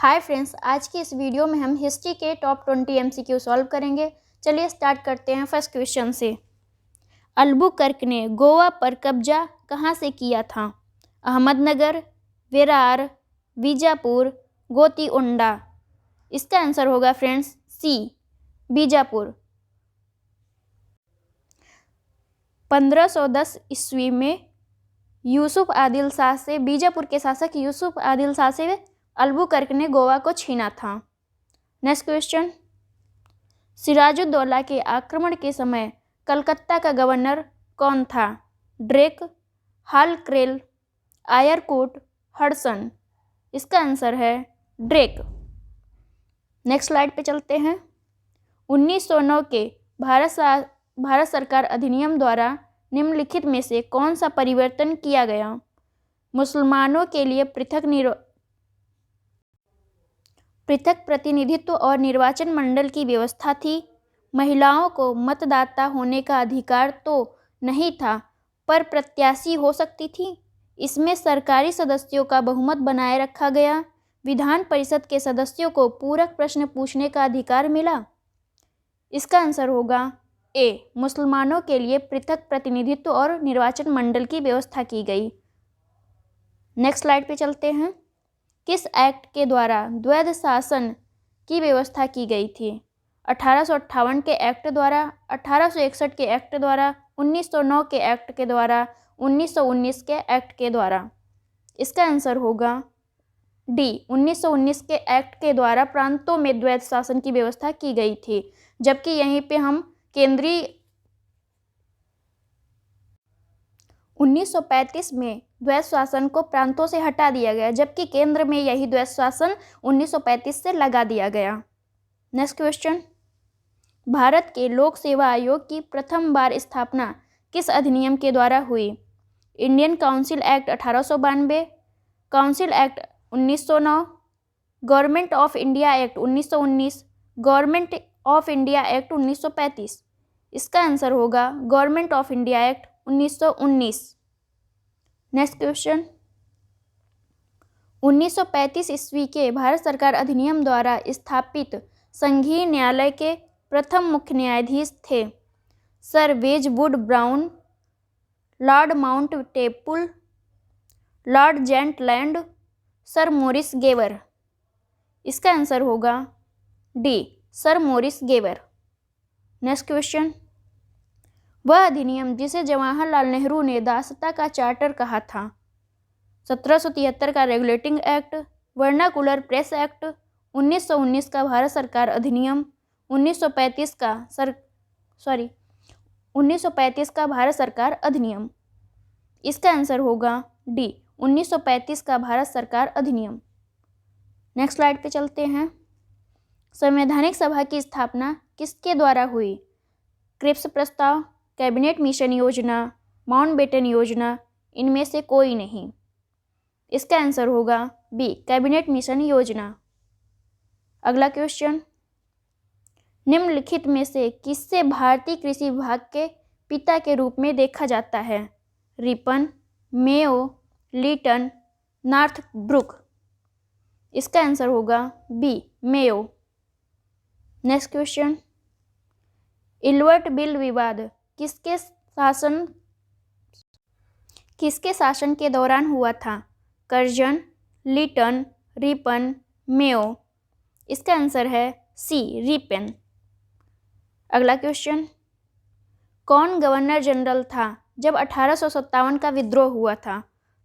Hi friends, आज की इस वीडियो में हम हिस्ट्री के टॉप 20 MCQ सॉल्व करेंगे। चलिए स्टार्ट करते हैं फर्स्ट क्वेश्चन से। अल्बुकर्क ने गोवा पर कब्जा कहाँ से किया था? अहमदनगर, विरार, बीजापुर, गोतीओंडा। इसका आंसर होगा फ्रेंड्स सी, बीजापुर। 1510 ईस्वी में यूसुफ आदिल शाह से, बीजापुर के शासक यूसुफ आदिल शाह से अल्बुकर्क ने गोवा को छीना था। Next question. सिराजुद्दौला के आक्रमण के समय कलकत्ता का गवर्नर कौन था? ड्रेक, हालक्रेल, आयरकूट, हडसन। इसका आंसर है ड्रेक। नेक्स्ट स्लाइड पे चलते हैं। 1909 के भारत सरकार अधिनियम द्वारा निम्नलिखित में से कौन सा परिवर्तन किया गया? मुसलमानों के लिए पृथक प्रतिनिधित्व और निर्वाचन मंडल की व्यवस्था थी। महिलाओं को मतदाता होने का अधिकार तो नहीं था, पर प्रत्याशी हो सकती थी। इसमें सरकारी सदस्यों का बहुमत बनाए रखा गया। विधान परिषद के सदस्यों को पूरक प्रश्न पूछने का अधिकार मिला। इसका आंसर होगा ए, मुसलमानों के लिए पृथक प्रतिनिधित्व और निर्वाचन मंडल की व्यवस्था की गई। नेक्स्ट स्लाइड पे चलते हैं। किस एक्ट के द्वारा द्वैध शासन की व्यवस्था की गई थी? 1858 के एक्ट द्वारा, 1861 के एक्ट द्वारा, 1909 के एक्ट के द्वारा, 1919 के एक्ट के द्वारा। इसका आंसर होगा डी, 1919 के एक्ट के द्वारा प्रांतों में द्वैध शासन की व्यवस्था की गई थी। जबकि यहीं पे हम केंद्रीय 1935 में द्वैध शासन को प्रांतों से हटा दिया गया, जबकि केंद्र में यही द्वैध शासन 1935 से लगा दिया गया। Next question. भारत के लोक सेवा आयोग की प्रथम बार स्थापना किस अधिनियम के द्वारा हुई? Indian council act 1892, council act 1909, government of India act 1919, government of India act 1935। इसका आंसर होगा government of India act 1919। Next question. 1935 ईस्वी के भारत सरकार अधिनियम द्वारा स्थापित संघीय न्यायालय के प्रथम मुख्य न्यायाधीश थे? सर वेजवुड Brown, Lord Mountbatten, Lord Zetland, Sir Maurice Gwyer. इसका आंसर होगा D, Sir Maurice Gwyer. Next question. वह अधिनियम जिसे जवाहरलाल नेहरू ने दासता का चार्टर कहा था? 1773 का regulating act, vernacular press act, 1919 का भारत सरकार अधिनियम, 1935 का भारत सरकार अधिनियम। इसका आंसर होगा डी, 1935 का भारत सरकार अधिनियम। नेक्स्ट स्लाइड पे चलते हैं। संवैधानिक सभा की स्थापना किसके द्वारा हुई? क्रिप्स प्रस्ताव, कैबिनेट मिशन योजना, माउंटबेटन योजना, इनमें से कोई नहीं। इसका आंसर होगा बी, कैबिनेट मिशन योजना। अगला क्वेश्चन। निम्नलिखित में से किससे भारतीय कृषि विभाग के पिता के रूप में देखा जाता है? Ripon, Mayo, Lytton, Northbrook. इसका आंसर होगा B, Mayo. Next question. Ilbert Bill विवाद किसके शासन के दौरान हुआ था? Curzon, Lytton, Ripon, Mayo. इसका आंसर है सी, रिपन। अगला क्वेश्चन। कौन गवर्नर जनरल था जब 1857 का विद्रोह हुआ था?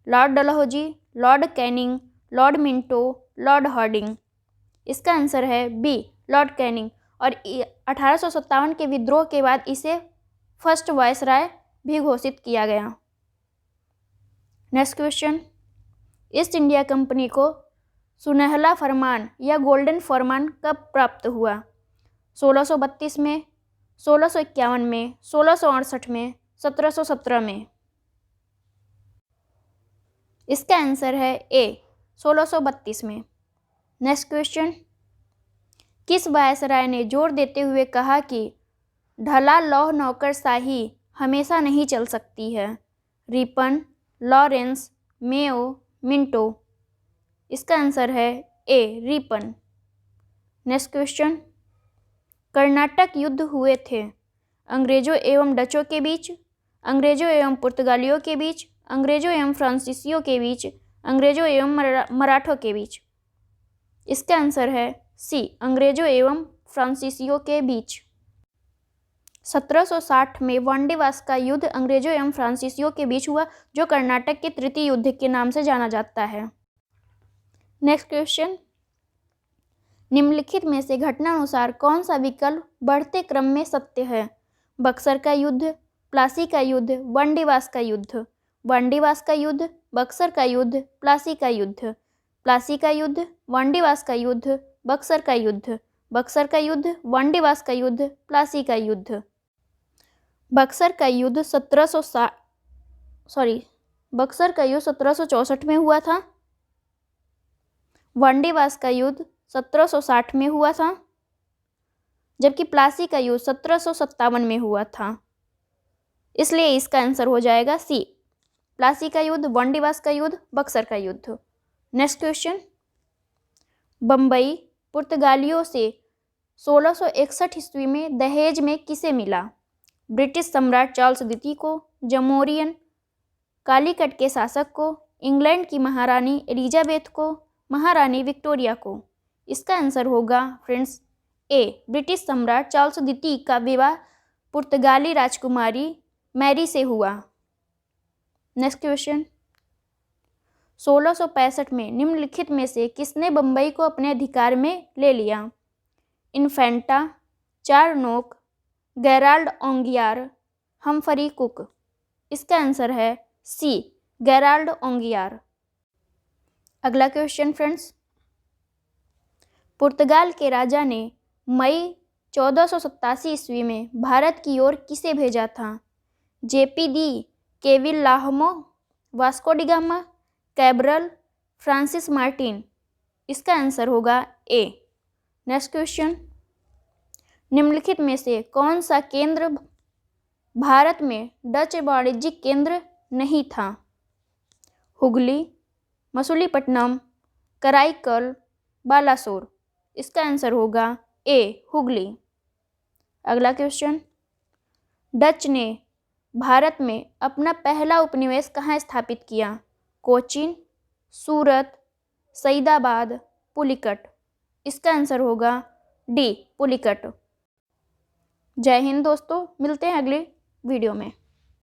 Lord Dalhousie, Lord Canning, Lord Minto, Lord Hardinge. इसका आंसर है बी, लॉर्ड कैनिंग। और 1857 के विद्रोह के बाद इसे फर्स्ट वायसराय भी घोषित किया गया। Next question. East India company को सुनहला फरमान या गोल्डन फरमान कब प्राप्त हुआ? 1632 में, 1651 में, 1668 में, 1717 में। इसका आंसर है ए, 1632 में। Next question. किस वायसराय ने जोर देते हुए कहा कि ढला लौह नौकरशाही हमेशा नहीं चल सकती है? Ripon, Lawrence, Mayo, Minto. इसका आंसर है ए रिपन। नेक्स्ट क्वेश्चन, कर्नाटक युद्ध हुए थे अंग्रेजों एवं डचों के बीच, अंग्रेजों एवं पुर्तगालियों के बीच, अंग्रेजों एवं फ्रांसीसियों के बीच, अंग्रेजों एवं मराठों के बीच। इसका आंसर है सी अंग्रेजों एवं फ्रांसीसियों के बीच। 1760 में वांडीवास का युद्ध अंग्रेजों एवं फ्रांसीसियों के बीच हुआ, जो कर्नाटक के तृतीय युद्ध के नाम से जाना जाता है। नेक्स्ट क्वेश्चन, निम्नलिखित में से घटनानुसार कौन सा विकल्प बढ़ते क्रम में सत्य है? बक्सर का युद्ध, प्लासी का युद्ध, वांडीवास का युद्ध। वांडीवास का युद्ध, बक्सर का युद्ध, प्लासी का युद्ध। प्लासी का युद्ध, वांडीवास का युद्ध, बक्सर का युद्ध। बक्सर का युद्ध, वांडीवास का युद्ध, प्लासी का युद्ध। बक्सर का युद्ध 1764 में हुआ था। वांडीवास का युद्ध 1760 में हुआ था, जबकि प्लासी का युद्ध 1757 में हुआ था। इसलिए इसका आंसर हो जाएगा सी प्लासी का युद्ध, वांडीवास का युद्ध, बक्सर का युद्ध। नेक्स्ट क्वेश्चन, बम्बई पुर्तगालियों से 1661 ईस्वी में दहेज में किसे मिला? ब्रिटिश सम्राट चार्ल्स द्वितीय को, जमोरियन कालीकट के शासक को, इंग्लैंड की महारानी एलिजाबेथ को, महारानी विक्टोरिया को। इसका आंसर होगा फ्रेंड्स ए ब्रिटिश सम्राट चार्ल्स द्वितीय का विवाह पुर्तगाली राजकुमारी मैरी से हुआ। नेक्स्ट क्वेश्चन, 1665 में निम्नलिखित में से किसने बम्बई को अपने अधिकार में ले लिया? Infanta, Charnock, Gerald Aungier, Humphrey Cooke. इसका आंसर है सी गेराल्ड ओंगियार। अगला क्वेश्चन फ्रेंड्स, पुर्तगाल के राजा ने मई 1487 ईस्वी में भारत की ओर किसे भेजा था? जेपी da Covilha, Vasco da Gama, Cabral, Francis Martin. इसका आंसर होगा ए। नेक्स्ट क्वेश्चन, निम्नलिखित में से कौन सा केंद्र भारत में डच वाणिज्यिक केंद्र नहीं था? हुगली, मसूलीपट्टनम, कराईकल, बालासोर। इसका आंसर होगा ए हुगली। अगला क्वेश्चन, डच ने भारत में अपना पहला उपनिवेश कहाँ स्थापित किया? कोचीन, सूरत, सईदाबाद, पुलिकट। इसका आंसर होगा डी पुलिकट। जय हिंद दोस्तों, मिलते हैं अगले वीडियो में।